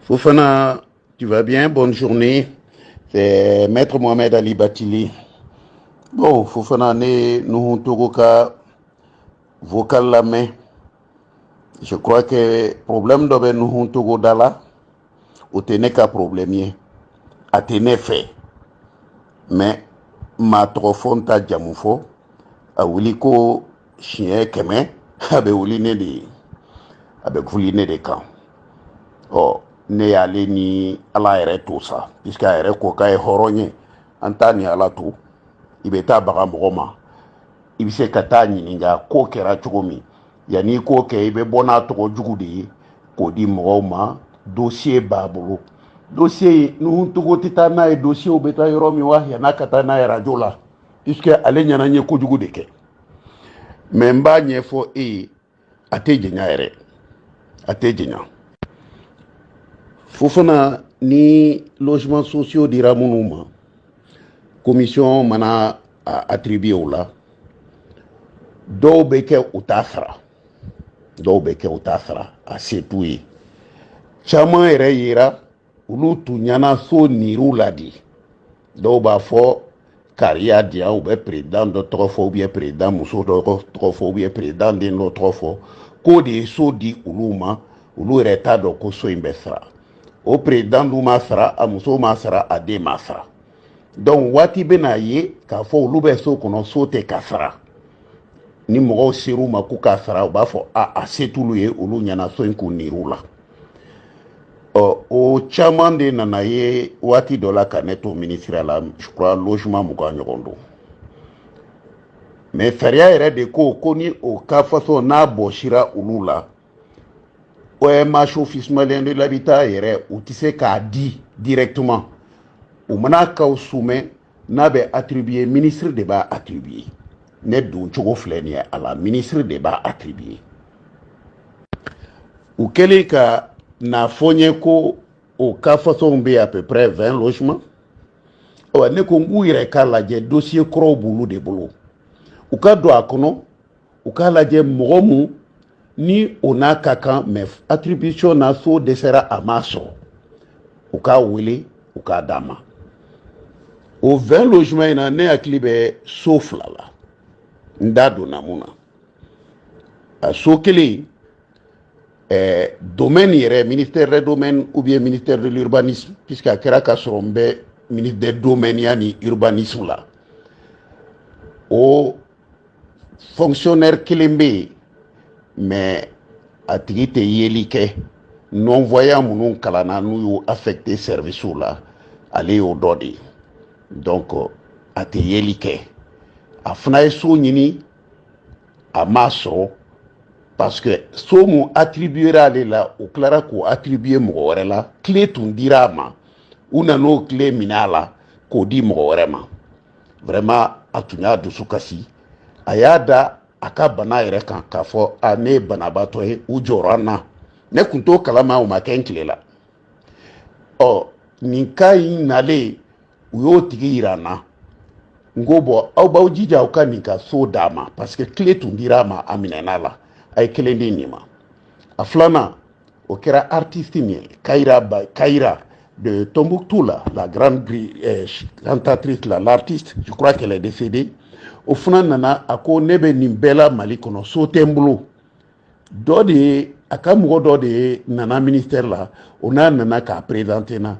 Fofana, tu vas bien? Bonne journée. C'est Maître Mohamed Ali Batili. Bon, Fofana, nous avons vocal la main. Je crois que le problème de nous avons dala, ou tenez qu'un problème, à tenir fait. Mais, ma trop fonta jamufo, a wuliko chien keme, abe wuline de camp. Oh, ne y'ale ni ala yɛrɛ to sa puisque a yɛrɛ ko k'a ye hɔrɔn ye an t'a ni ala to i bɛ taa baga mɔgɔ ma i bɛ se ka taa ɲininka ko kɛra cogo min yanni i k'o kɛ i bɛ bɔ n'a tɔgɔ jugu de ye k'o di mɔgɔw ma dossier b'a bolo dossier n'u togo tɛ taa n'a ye dossier bɛ taa yɔrɔ min wa yan'a ka taa n'a ye radio la puisque ale ɲɛna n ye kojugu de kɛ mais n b'a ɲɛfɔ e ye a tɛ jɛnya yɛrɛ a tɛ jɛnya. Fofana ni logements sociaux dira minnu ma commission mana attribué o la dɔw bɛ kɛ u t'a sara a se t'u ye caman yɛrɛ yera olu tun ɲana so niruw la de dɔw b'a fɔ kari y'a di yan u bɛ président dɔ tɔgɔ fɔ ou bien président muso dɔ tɔgɔ fɔ ou bien président den dɔ tɔgɔ fɔ k'o de ye so di olu ma olu yɛrɛ t'a dɔn ko so in bɛ sara o président dun ma sara a muso ma sara a den ma sara donc waati bɛna ye k'a fɔ olu bɛ so kɔnɔ so tɛ ka sara ni mɔgɔw ser'u ma k'u k'a sara u b'a fɔ a se t'olu ye olu ɲɛna so in k'u nir'u la o caman de nana ye waati dɔ la ka ne to ministre la je crois logement mugan ɲɔgɔn don mais sariya yɛrɛ de ko ni o ka façon n'a bɔsira olu la OMH office malien de l'habitat yɛrɛ u tɛ se k'a di directement u mana k'aw soumet n'a bɛ attribuer ministre de b'a attribuer ne don cogo filɛ nin ye a la ministre de b'a attribuer u kɛlen ka n'a fɔ n ye ko o cas façon bɛ à peu près 20 logements ne ko n k'u yɛrɛ k'a lajɛ dossier kɔrɔw b'olu de bolo u ka don a kɔnɔ u k'a lajɛ mɔgɔ mun ni o n'a ka kan mais attribution na so dɛsɛra a ma sɔrɔ u k'a wele u k'a d'a ma o 20 logements in na ne hakili bɛ so fila la n da donna mun na a so kelen domaine yɛrɛ ministère des domaines ou bien ministère de l'urbanisme puisque a kɛra ka sɔrɔ n bɛ ministre des domaines ya ni urbanisme la o fonctionnaire kelen bɛ yen mais a tigi tɛ yeli kɛ non-voyant minnu kalanna n'u y'u affecté service la ale y'o dɔ de ye donc a tɛ yeli kɛ a fana ye so ɲini a ma sɔrɔ parce que so mun attribuera ale la o tilara k'o attribuer mɔgɔ wɛrɛ la tile tun dira a ma u nan'o tile minɛ a la k'o di mɔgɔ wɛrɛ ma vraiment a tun y'a dusu kasi a y'a da a ka bana yɛrɛ kan k'a fɔ ne ye banabaatɔ ye u jɔra an na ne tun t'o kalama o ma kɛ n tile la nin cas in nalen u y'o tigi yira n na n ko bɔn aw b'aw jija aw ka nin ka so d'a ma parce que tile tun dira a ma a minɛna la a ye kelen di nin ma a filanan o kɛra artiste min ye Kayira de Tombouctou la grande cantatrice l'artiste je crois qu'elle est décédée o fana nana a ko ne bɛ nin bɛɛ la Mali kɔnɔ so tɛ n bolo dɔ de ye a ka mɔgɔ dɔ de ye nana ministère la o n'a nana k'a présenter na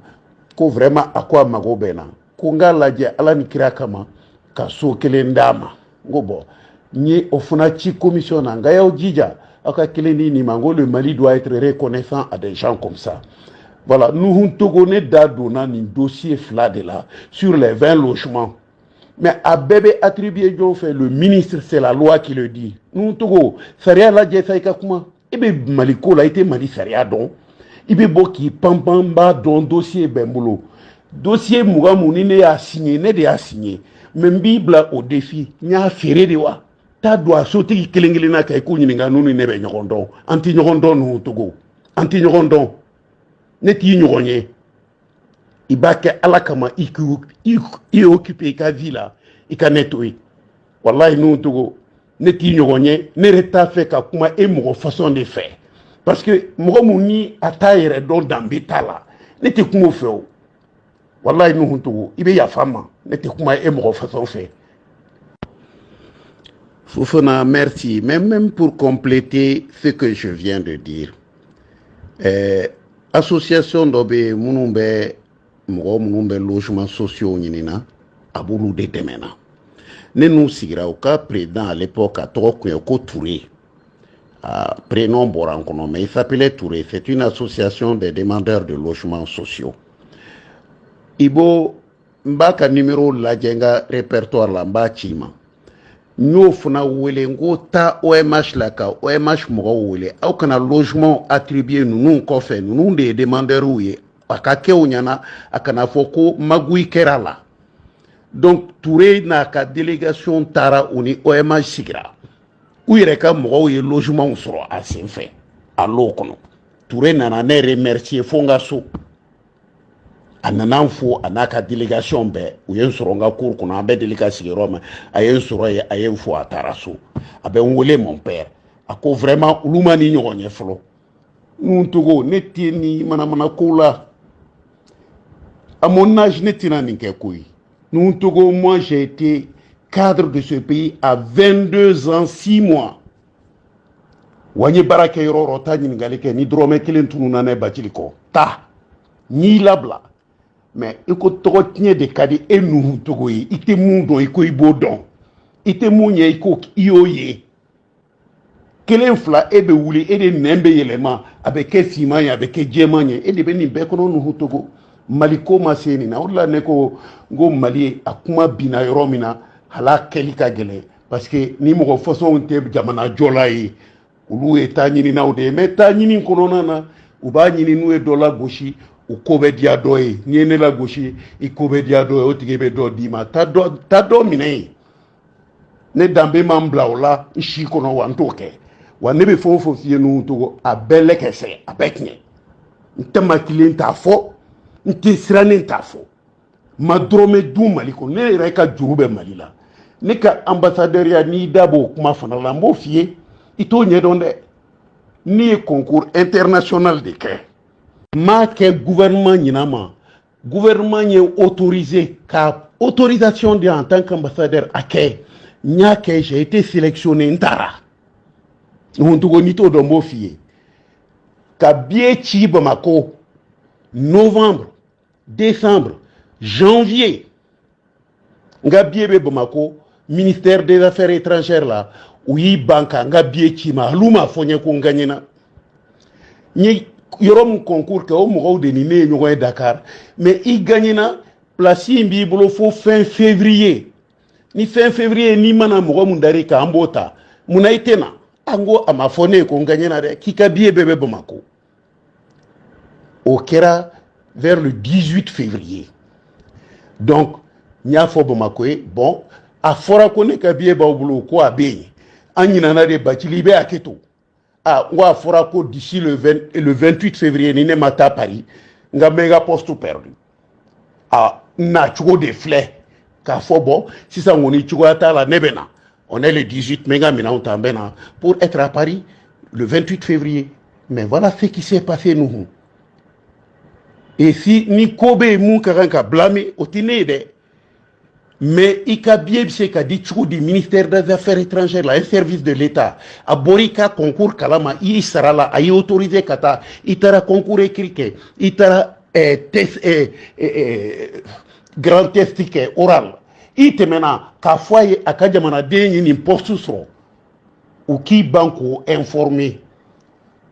ko vraiment a ko a mago bɛ n na ko n k'a lajɛ ala ni kira kama ka so kelen d'a ma n ko bɔn n ye o fana ci commission na nka y'aw jija aw ka kelen di nin ma n ko le Mali doit être reconnaissant à des gens comme ça voilà Nuhun Togo ne da donna nin dossier fila de la sur les 20 logements mais a bɛɛ bɛ attribué jɔn fɛ le ministre c'est la loi qui le dit Nuhun Togo sariya lajɛ sa i ka kuma i bɛ Mali ko la i tɛ Mali sariya dɔn i bɛ bɔ k'i panpan n b'a dɔn dossier bɛ n bolo dossier mugan mun ni ne y'a signé ne de y'a signé mais n b'i bila au défi n y'a feere de wa t'a don a sotigi kelen kelenna kan i k'u ɲininka n'u ni ne bɛ ɲɔgɔn dɔn an tɛ ɲɔgɔn dɔn Nuhun Togo an tɛ ɲɔgɔn dɔn ne t'i ɲɔgɔn ye i b'a kɛ ala kama i occupé i ka vie la i ka ne to yen walahi Nuhun Togo ne t'i ɲɔgɔn ye ne yɛrɛ t'a fɛ ka kuma e mɔgɔ façon de fɛ parce que mɔgɔ mun ni a t'a yɛrɛ dɔn danbe t'a la ne tɛ kuma o fɛ o wallahi Nuhu Togo i bɛ yafa n ma ne tɛ kuma e mɔgɔ façon fɛ. Fofana, merci. Mais même pour compléter ce que je viens de dire, association d'obé Mounoumbe logements sociaux n'ina aboulou de temena. Ne nous sigira au cas président à l'époque à Toko Touré. Prénom Borankono, mais il s'appelait Touré. C'est une association des demandeurs de logements sociaux. Ibo Mbaka numéro la jenga répertoire la Mbachima. Nous faisons ta OMH la ka OMH mɔgɔw wele aw kana logement attribué nous kɔfɛ nous des demandeurs ye a ka kɛ o ɲana a kana fɔ ko magui kɛra la donc Touré n'a ka délégation taara u ni OMH sigira u yɛrɛ ka mɔgɔw ye logement sɔrɔ a sen fɛ a l'o kɔnɔ Touré nana ne remercier fo n ka so a nana fo a n'a ka délégation bɛɛ u ye n sɔrɔ n ka cour kɔnɔ an bɛ deli ka sigiyɔrɔ ma a ye n sɔrɔ ye a ye n fo a taara so a bɛ n wele mon père a ko vraiment olu ma ni ɲɔgɔn ye fɔlɔ Nuhu Togo ne tɛ ni manamana ko la à mon âge ne tɛna nin kɛ ko ye Nuhu Togo moi j'ai été cadre de ce pays à 22 ans 6 mois wa n ye baara kɛ yɔrɔ yɔrɔ ta ɲininkali kɛ ni dɔrɔmɛ kelen tununa ne Bacili kɔ ta n'i labila mais il faut tenir des cas et nous Togo yi ite mun don iko ibo don ite mun ye iko iyoye kelen fla ebe wuli ede nembe yelema abeke simanya abeke jemanya ede beni bekono Nuhu Togo maliko maseni na wala neko ngo mali akuma bina yoromina hala kelika gele parce que ni mo façon te jamana jola yi ulu eta nyini na ode meta nyini konona na uba nyini nu e dola goshi u kobe dia doye ni ne la goshi i kobe dia doye o tigebe do dima ta do mine ne dambe mambla ola ishi kono wantoke wa ne be fofo fie Nuhu Togo abele kese abekne ntema kilin ta fo nti sirane ta fo madrome du maliko ne reka jurube malila ne ka ambassadeur ya ni dabo kuma fana la mbo fie ito nye donde ni concours international de ke ma ke gouvernement nyinama gouvernement nye autorisé ka autorisation de en tant qu'ambassadeur ake nya ke j'ai été sélectionné ntara Nuhu Togo nito dombo fie ka bie chi Bamako novembre décembre janvier nga bie be Bamako ministère des affaires étrangères là oui banka nga bie chi ma luma fonye ko nganyina ni yorom concours ka o mo de ni ne nyoy Dakar mais i gagnina place mbi bolo fo fin février ni fin février ni mana mo mu ndari ka ambota muna itena ango amafone ko nganyina de kika bie bebe Bamako au Kera vers le 18 février donc nya fo Bamako bon a fora ko ne ka bie ba bolo ko abenyi anyina na de Bacili be aketo wa fora ko d'ici le 28 février ni ne mata Paris nga mega poste perdu na chugo de flé ka fo bon si ça ngoni chugo ata la nebena on est le 18 mega mina on tambena pour être à Paris le 28 février mais voilà ce qui s'est passé nous et si ni kobe mu ka blâmer otine de mais il y a bien du ministère des Affaires étrangères, un service de l'État, à Borika concours Kalama, il sera là, il autorisé Kata, il sera concours écrit, il sera grand test oral. Il te mena, qu'à foyer, à Kadjamana, déni, poste sur, ou qui banco informé,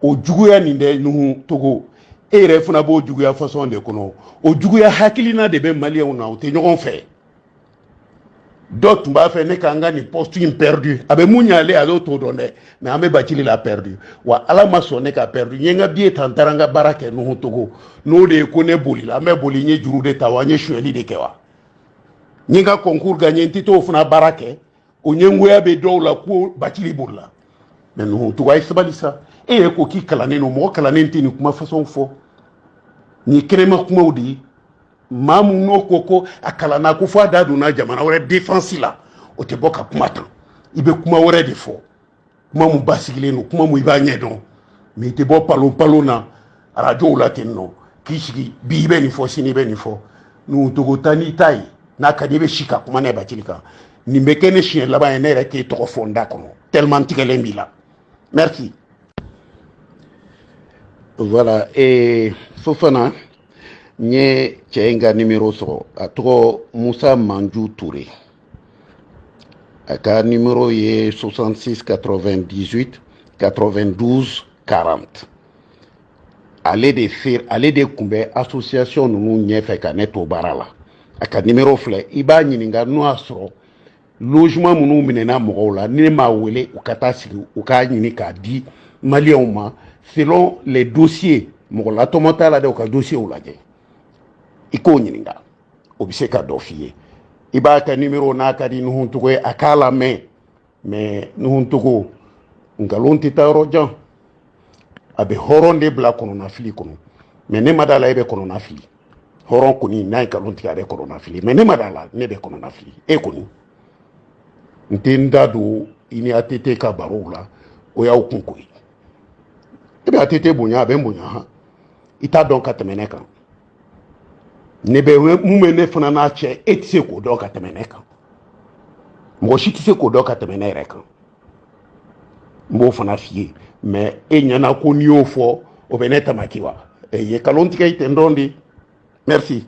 au Djouya Ninde, nous, Togo, et Refunabo Djouya façon de kono, au Djouya Hakilina de Ben Malien, on a été fait. D'autres m'a fait ne kanga ni poste perdu abe munya ale alo to donne mais ame Bacili l'a perdu wa ala masone ka perdu nyenga bie tantaranga barake Nuhu Togo no de ko ne boli la me boli nye juru de tawanye shweli de kewa nyenga concours gagné ntito funa barake o nyengo ya be do la ko Bacili bolla mais Nuhu Togo ay sabalisa e ko ki kala ne no mo kala ne ntini kuma façon fo ni krema kuma odi mamu no koko akala na ko fa dadu na jamana wore défense la o te boka kuma tan ibe kuma wore de fo kuma mu basigile no kuma mu iba nye don mais te bo palo na radio la tenno kishiki bi be ni fo sini be ni fo nu to tani tai na ka be shika kuma ne batilika ni mbekene chien là ba ene reke to fonda kono tellement tigele mbila merci. Voilà, et Fofana nye chenga numéro so atro Moussa Mandjou Touré aka numéro ye 66 98 92 40 allez de kumbe association nunu nye fe ka neto barala aka numéro fle iba nyininga no asro logement munu minena mo la ni ma wele u kata sigi u ka nyini ka di malien ma selon les dossiers mo la tomata la de ka dossier ou la je iko nyininga obise ka dofier iba ka numéro na ka di nuhun tugo akala mais nuhun tugo ngalon titaro jan abe horon de bla kono na fili kono mais ne madala ebe kono na fili horon koni na ngalon tikare kono na fili mais ne madala ne be kono na fili e koni ntenda do ini atete ka barola o ya okunkoi ebe atete bonya abe bonya ha ita don ka temeneka ne be mumene fana na che etise ko don ka temeneka mo shitise ko don ka temeneka mo fana fie mais enyana ko ni ofo o beneta makiwa e ye kalontika itendondi merci.